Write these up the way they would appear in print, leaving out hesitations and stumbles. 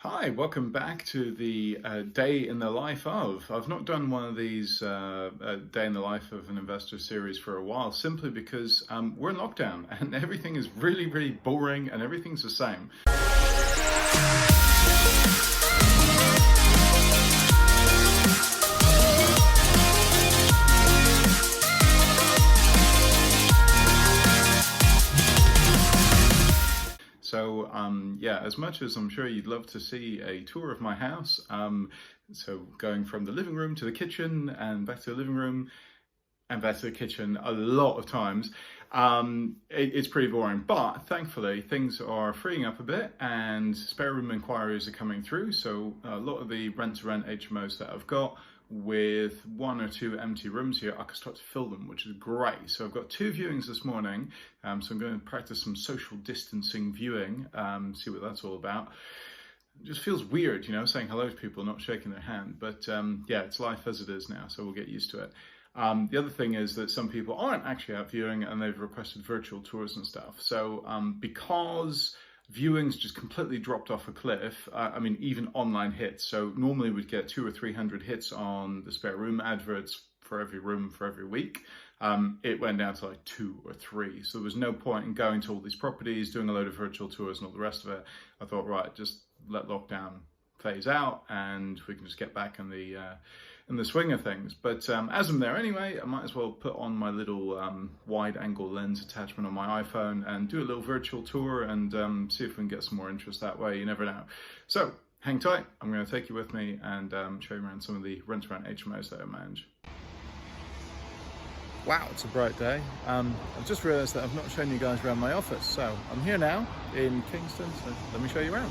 Hi, welcome back to the day in the life of. I've not done one of these day in the life of an investor series for a while, simply because we're in lockdown and everything is really, really boring and everything's the same. So yeah, as much as I'm sure you'd love to see a tour of my house, so going from the living room to the kitchen and back to the living room and back to the kitchen a lot of times, it's pretty boring. But thankfully, things are freeing up a bit and spare room inquiries are coming through. So a lot of the rent-to-rent HMOs that I've got, with one or two empty rooms here, I can start to fill them, which is great. So I've got two viewings this morning, so I'm going to practice some social distancing viewing, see what that's all about. It just feels weird, saying hello to people, not shaking their hand, but yeah, it's life as it is now, so we'll get used to it. The other thing is that some people aren't actually out viewing and they've requested virtual tours and stuff. So because viewings just completely dropped off a cliff. I mean, even online hits. So normally we'd get 200 or 300 hits on the spare room adverts for every room for every week. It went down to like 2 or 3. So there was no point in going to all these properties, doing a load of virtual tours and all the rest of it. I thought, right, just let lockdown phase out and we can just get back in the swing of things. But as I'm there anyway, I might as well put on my little wide angle lens attachment on my iPhone and do a little virtual tour and see if we can get some more interest that way. You never know. So hang tight. I'm going to take you with me and show you around some of the rent-to-rent HMOs that I manage. Wow, it's a bright day. I've just realised that I've not shown you guys around my office. So I'm here now in Kingston, so let me show you around.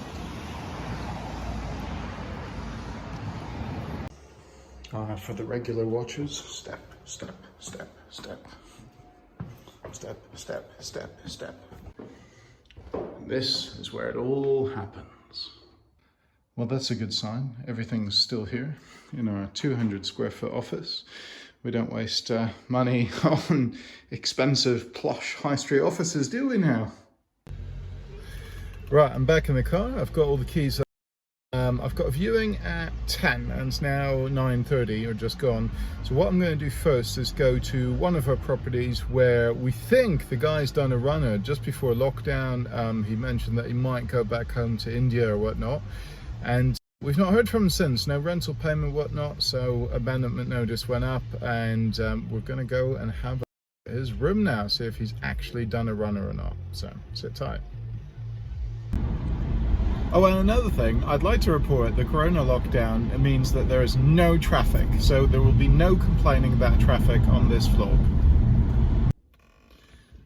For the regular watchers, step, step, step, step, step, step, step, step. This is where it all happens. Well, that's a good sign. Everything's still here in our 200 square foot office. We don't waste money on expensive, plush high street offices, do we now? Right, I'm back in the car. I've got all the keys. I've got a viewing at 10 and it's now 9:30 or just gone. So what I'm going to do first is go to one of our properties where we think the guy's done a runner just before lockdown. He mentioned that he might go back home to India or whatnot. And we've not heard from him since, no rental payment, whatnot. So abandonment notice went up and we're going to go and have his room now, see if he's actually done a runner or not. So sit tight. Oh, and another thing, I'd like to report the corona lockdown means that there is no traffic, so there will be no complaining about traffic on this vlog.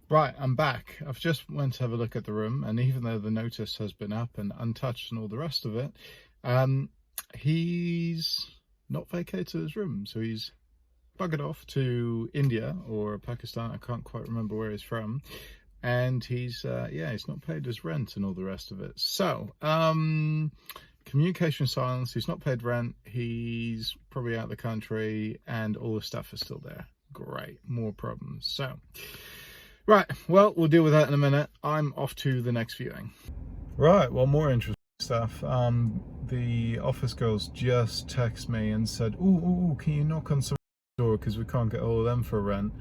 Right, I'm back. I've just went to have a look at the room, and even though the notice has been up and untouched and all the rest of it, he's not vacated his room, so he's buggered off to India or Pakistan, I can't quite remember where he's from. And he's he's not paid his rent and all the rest of it. So communication silence, he's not paid rent, he's probably out of the country, and all the stuff is still there. Great, more problems. So right, well, we'll deal with that in a minute. I'm off to the next viewing. Right, well, more interesting stuff. The office girls just text me and said, ooh, can you knock on some door because we can't get all of them for rent.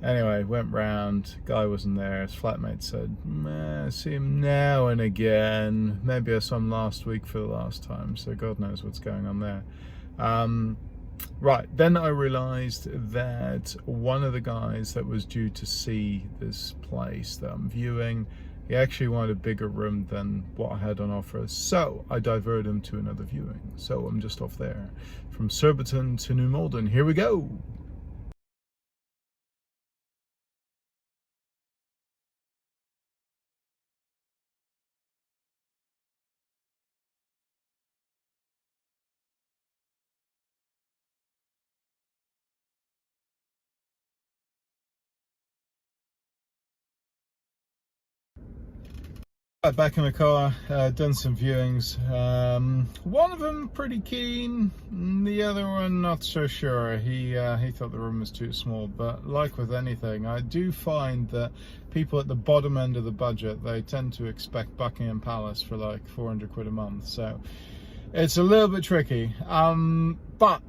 Anyway, went round, guy wasn't there, his flatmate said, I see him now and again, maybe I saw him last week for the last time, so God knows what's going on there. Right, then I realised that one of the guys that was due to see this place that I'm viewing, he actually wanted a bigger room than what I had on offer, so I diverted him to another viewing. So I'm just off there, from Surbiton to New Malden, here we go! Back in the car, done some viewings. One of them pretty keen, the other one not so sure. He thought the room was too small, but like with anything, I do find that people at the bottom end of the budget, they tend to expect Buckingham Palace for like 400 quid a month, so it's a little bit tricky. But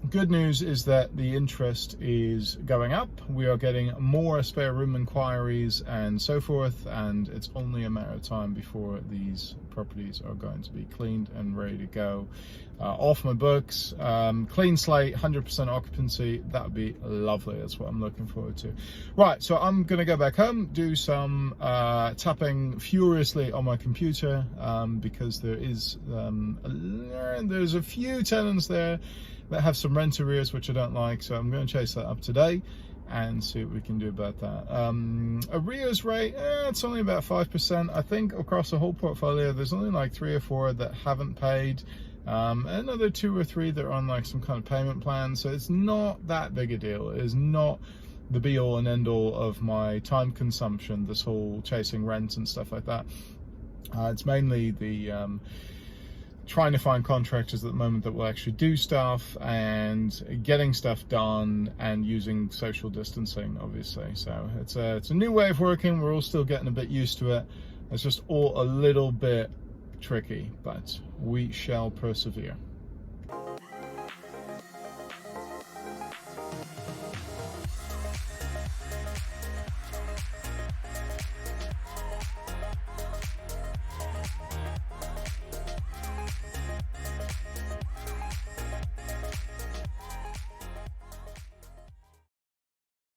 good news is that the interest is going up. We are getting more spare room inquiries and so forth, and it's only a matter of time before these properties are going to be cleaned and ready to go. Off my books, clean slate, 100% occupancy. That would be lovely. That's what I'm looking forward to. Right, so I'm gonna go back home, do some tapping furiously on my computer, because there's a few tenants there that have some rent arrears which I don't like, so I'm going to chase that up today and see what we can do about that. Arrears rate, it's only about 5%. I think across the whole portfolio there's only like 3 or 4 that haven't paid, another 2 or 3 that are on like some kind of payment plan, so it's not that big a deal. It is not the be all and end all of my time consumption, this whole chasing rent and stuff like that. It's mainly the trying to find contractors at the moment that will actually do stuff and getting stuff done and using social distancing, obviously. So it's a new way of working. We're all still getting a bit used to it. It's just all a little bit tricky, but we shall persevere.